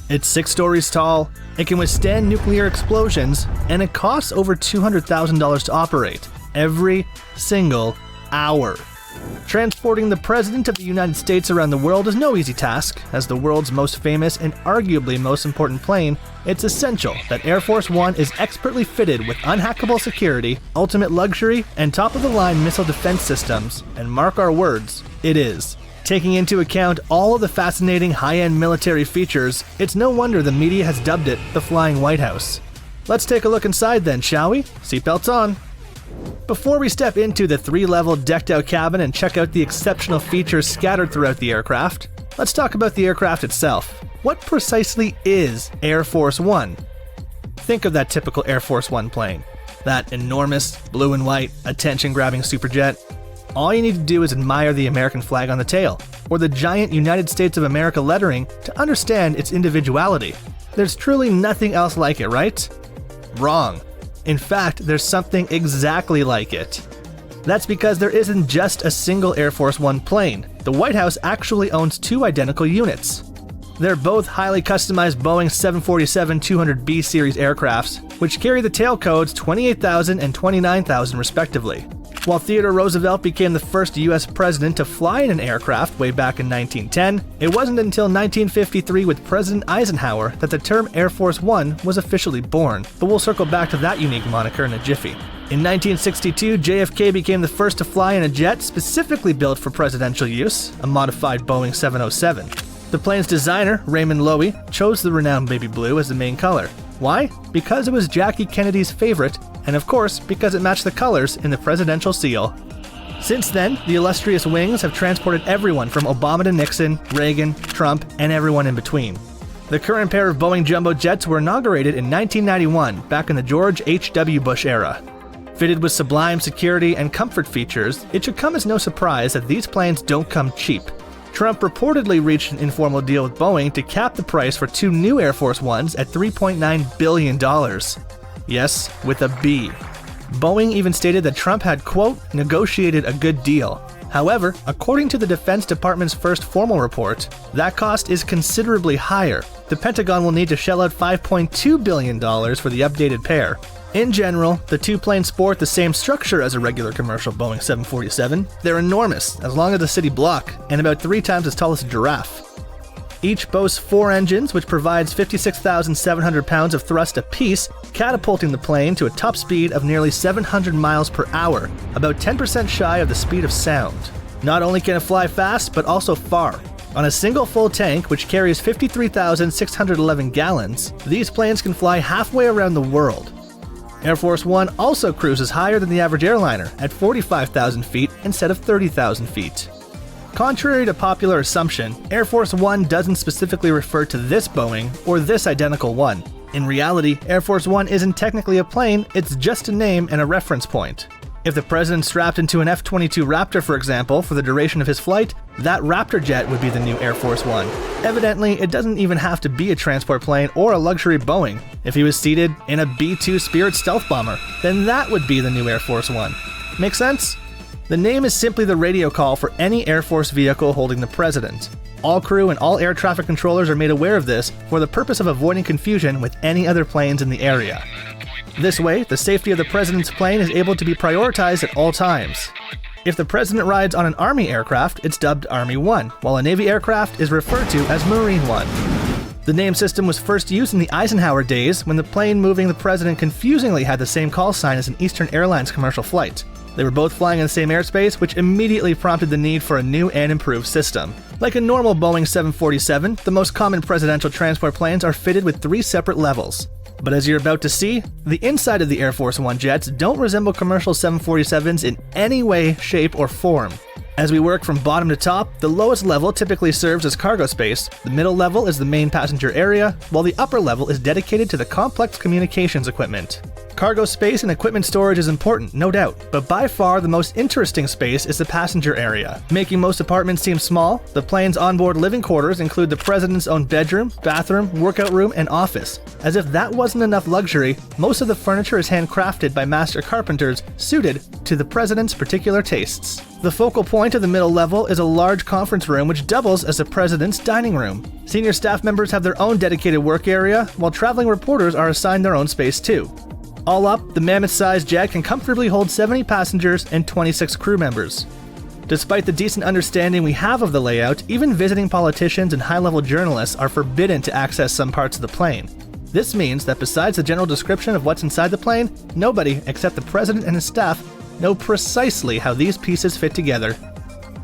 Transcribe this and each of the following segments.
It's 6 stories tall, it can withstand nuclear explosions, and it costs over $200,000 to operate every single hour. Transporting the President of the United States around the world is no easy task. As the world's most famous and arguably most important plane, it's essential that Air Force One is expertly fitted with unhackable security, ultimate luxury, and top-of-the-line missile defense systems. And mark our words, it is. Taking into account all of the fascinating high-end military features, it's no wonder the media has dubbed it the Flying White House. Let's take a look inside then, shall we? Seatbelts on. Before we step into the 3-level decked-out cabin and check out the exceptional features scattered throughout the aircraft, let's talk about the aircraft itself. What precisely is Air Force One? Think of that typical Air Force One plane. That enormous, blue and white, attention-grabbing superjet. All you need to do is admire the American flag on the tail, or the giant United States of America lettering to understand its individuality. There's truly nothing else like it, right? Wrong. In fact, there's something exactly like it. That's because there isn't just a single Air Force One plane. The White House actually owns 2 identical units. They're both highly customized Boeing 747-200B series aircrafts, which carry the tail codes 28,000 and 29,000 respectively. While Theodore Roosevelt became the first US president to fly in an aircraft way back in 1910, it wasn't until 1953 with President Eisenhower that the term Air Force One was officially born, but we'll circle back to that unique moniker in a jiffy. In 1962, JFK became the first to fly in a jet specifically built for presidential use, a modified Boeing 707. The plane's designer, Raymond Loewy, chose the renowned baby blue as the main color. Why? Because it was Jackie Kennedy's favorite, and of course, because it matched the colors in the presidential seal. Since then, the illustrious wings have transported everyone from Obama to Nixon, Reagan, Trump, and everyone in between. The current pair of Boeing jumbo jets were inaugurated in 1991, back in the George H.W. Bush era. Fitted with sublime security and comfort features, it should come as no surprise that these planes don't come cheap. Trump reportedly reached an informal deal with Boeing to cap the price for 2 new Air Force Ones at $3.9 billion. Yes, with a B. Boeing even stated that Trump had, quote, negotiated a good deal. However, according to the Defense Department's first formal report, that cost is considerably higher. The Pentagon will need to shell out $5.2 billion for the updated pair. In general, the 2 planes sport the same structure as a regular commercial Boeing 747. They're enormous, as long as the city block, and about 3 times as tall as a giraffe. Each boasts 4 engines, which provides 56,700 pounds of thrust apiece, catapulting the plane to a top speed of nearly 700 miles per hour, about 10% shy of the speed of sound. Not only can it fly fast, but also far. On a single full tank, which carries 53,611 gallons, these planes can fly halfway around the world. Air Force One also cruises higher than the average airliner, at 45,000 feet instead of 30,000 feet. Contrary to popular assumption, Air Force One doesn't specifically refer to this Boeing or this identical one. In reality, Air Force One isn't technically a plane, it's just a name and a reference point. If the president strapped into an F-22 Raptor, for example, for the duration of his flight, that Raptor jet would be the new Air Force One. Evidently, it doesn't even have to be a transport plane or a luxury Boeing. If he was seated in a B-2 Spirit stealth bomber, then that would be the new Air Force One. Make sense? The name is simply the radio call for any Air Force vehicle holding the president. All crew and all air traffic controllers are made aware of this for the purpose of avoiding confusion with any other planes in the area. This way, the safety of the president's plane is able to be prioritized at all times. If the president rides on an Army aircraft, it's dubbed Army One, while a Navy aircraft is referred to as Marine One. The name system was first used in the Eisenhower days when the plane moving the president confusingly had the same call sign as an Eastern Airlines commercial flight. They were both flying in the same airspace, which immediately prompted the need for a new and improved system. Like a normal Boeing 747, the most common presidential transport planes are fitted with 3 separate levels. But as you're about to see, the inside of the Air Force One jets don't resemble commercial 747s in any way, shape, or form. As we work from bottom to top, the lowest level typically serves as cargo space, the middle level is the main passenger area, while the upper level is dedicated to the complex communications equipment. Cargo space and equipment storage is important, no doubt, but by far the most interesting space is the passenger area. Making most apartments seem small, the plane's onboard living quarters include the president's own bedroom, bathroom, workout room, and office. As if that wasn't enough luxury, most of the furniture is handcrafted by master carpenters suited to the president's particular tastes. The focal point of the middle level is a large conference room which doubles as the president's dining room. Senior staff members have their own dedicated work area, while traveling reporters are assigned their own space too. All up, the mammoth-sized jet can comfortably hold 70 passengers and 26 crew members. Despite the decent understanding we have of the layout, even visiting politicians and high-level journalists are forbidden to access some parts of the plane. This means that besides the general description of what's inside the plane, nobody except the president and his staff know precisely how these pieces fit together.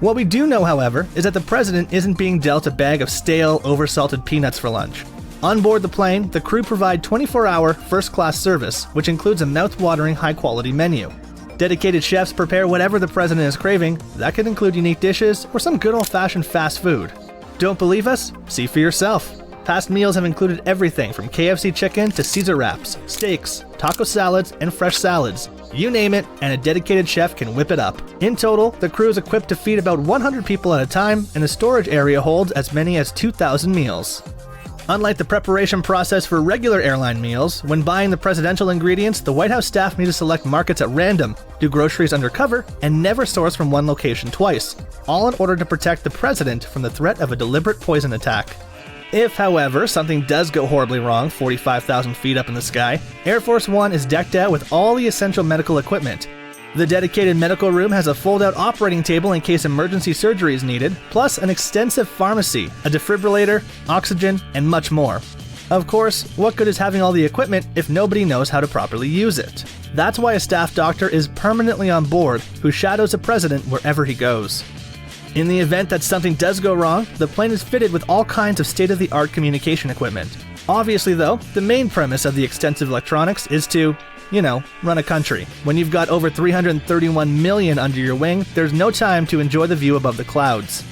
What we do know, however, is that the president isn't being dealt a bag of stale, oversalted peanuts for lunch. On board the plane, the crew provide 24-hour first-class service, which includes a mouth-watering, high-quality menu. Dedicated chefs prepare whatever the president is craving. That could include unique dishes or some good old-fashioned fast food. Don't believe us? See for yourself. Past meals have included everything from KFC chicken to Caesar wraps, steaks, taco salads, and fresh salads. You name it, and a dedicated chef can whip it up. In total, the crew is equipped to feed about 100 people at a time, and the storage area holds as many as 2,000 meals. Unlike the preparation process for regular airline meals, when buying the presidential ingredients, the White House staff need to select markets at random, do groceries undercover, and never source from one location twice, all in order to protect the president from the threat of a deliberate poison attack. If, however, something does go horribly wrong 45,000 feet up in the sky, Air Force One is decked out with all the essential medical equipment. The dedicated medical room has a fold-out operating table in case emergency surgery is needed, plus an extensive pharmacy, a defibrillator, oxygen, and much more. Of course, what good is having all the equipment if nobody knows how to properly use it? That's why a staff doctor is permanently on board who shadows the president wherever he goes. In the event that something does go wrong, the plane is fitted with all kinds of state-of-the-art communication equipment. Obviously though, the main premise of the extensive electronics is to, run a country. When you've got over 331 million under your wing, there's no time to enjoy the view above the clouds.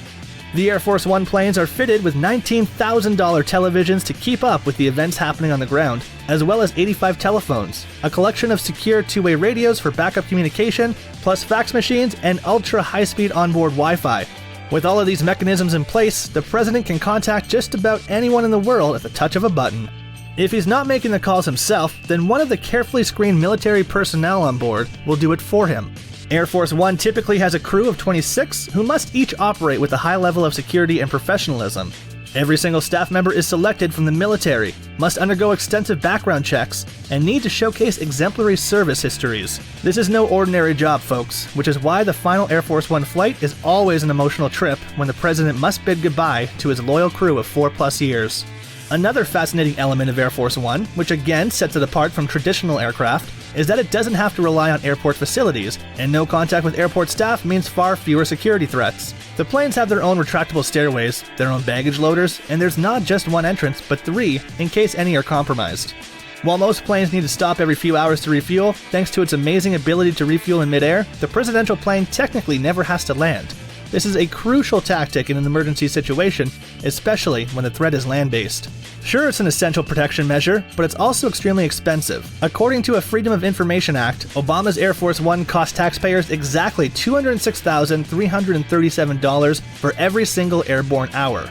The Air Force One planes are fitted with $19,000 televisions to keep up with the events happening on the ground, as well as 85 telephones, a collection of secure two-way radios for backup communication, plus fax machines and ultra-high-speed onboard Wi-Fi. With all of these mechanisms in place, the president can contact just about anyone in the world at the touch of a button. If he's not making the calls himself, then one of the carefully screened military personnel on board will do it for him. Air Force One typically has a crew of 26 who must each operate with a high level of security and professionalism. Every single staff member is selected from the military, must undergo extensive background checks, and need to showcase exemplary service histories. This is no ordinary job, folks, which is why the final Air Force One flight is always an emotional trip when the president must bid goodbye to his loyal crew of 4+ years. Another fascinating element of Air Force One, which again sets it apart from traditional aircraft, is that it doesn't have to rely on airport facilities, and no contact with airport staff means far fewer security threats. The planes have their own retractable stairways, their own baggage loaders, and there's not just one entrance, but 3, in case any are compromised. While most planes need to stop every few hours to refuel, thanks to its amazing ability to refuel in midair, the presidential plane technically never has to land. This is a crucial tactic in an emergency situation, especially when the threat is land-based. Sure, it's an essential protection measure, but it's also extremely expensive. According to a Freedom of Information Act, Obama's Air Force One cost taxpayers exactly $206,337 for every single airborne hour.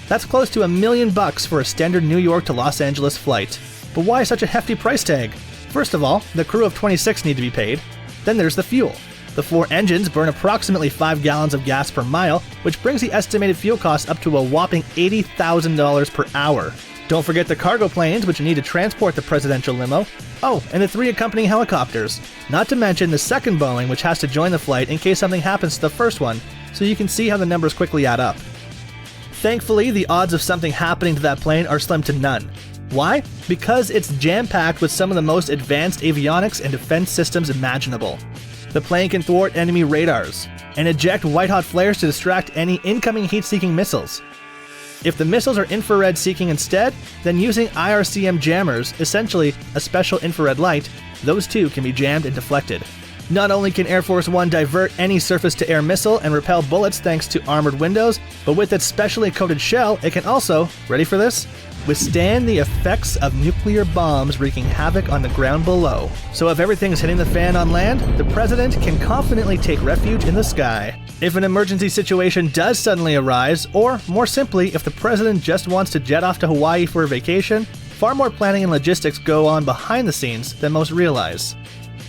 That's close to $1 million for a standard New York to Los Angeles flight. But why such a hefty price tag? First of all, the crew of 26 need to be paid. Then there's the fuel. The 4 engines burn approximately 5 gallons of gas per mile, which brings the estimated fuel cost up to a whopping $80,000 per hour. Don't forget the cargo planes, which need to transport the presidential limo. Oh, and the 3 accompanying helicopters. Not to mention the second Boeing, which has to join the flight in case something happens to the first one, so you can see how the numbers quickly add up. Thankfully, the odds of something happening to that plane are slim to none. Why? Because it's jam-packed with some of the most advanced avionics and defense systems imaginable. The plane can thwart enemy radars and eject white-hot flares to distract any incoming heat-seeking missiles. If the missiles are infrared-seeking instead, then using IRCM jammers, essentially a special infrared light, those too can be jammed and deflected. Not only can Air Force One divert any surface-to-air missile and repel bullets thanks to armored windows, but with its specially coated shell, it can also, ready for this? withstand the effects of nuclear bombs wreaking havoc on the ground below. So if everything's hitting the fan on land, the president can confidently take refuge in the sky. If an emergency situation does suddenly arise, or more simply, if the president just wants to jet off to Hawaii for a vacation, far more planning and logistics go on behind the scenes than most realize.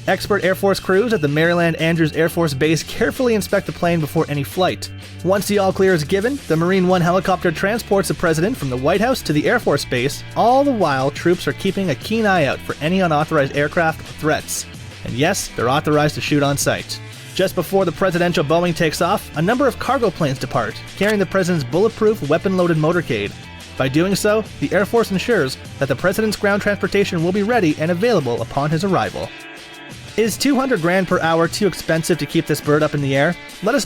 Expert Air Force crews at the Maryland Andrews Air Force Base carefully inspect the plane before any flight. Once the all-clear is given, the Marine One helicopter transports the president from the White House to the Air Force Base, all the while troops are keeping a keen eye out for any unauthorized aircraft or threats. And yes, they're authorized to shoot on sight. Just before the presidential Boeing takes off, a number of cargo planes depart, carrying the president's bulletproof, weapon-loaded motorcade. By doing so, the Air Force ensures that the president's ground transportation will be ready and available upon his arrival. Is 200 grand per hour too expensive to keep this bird up in the air? Let us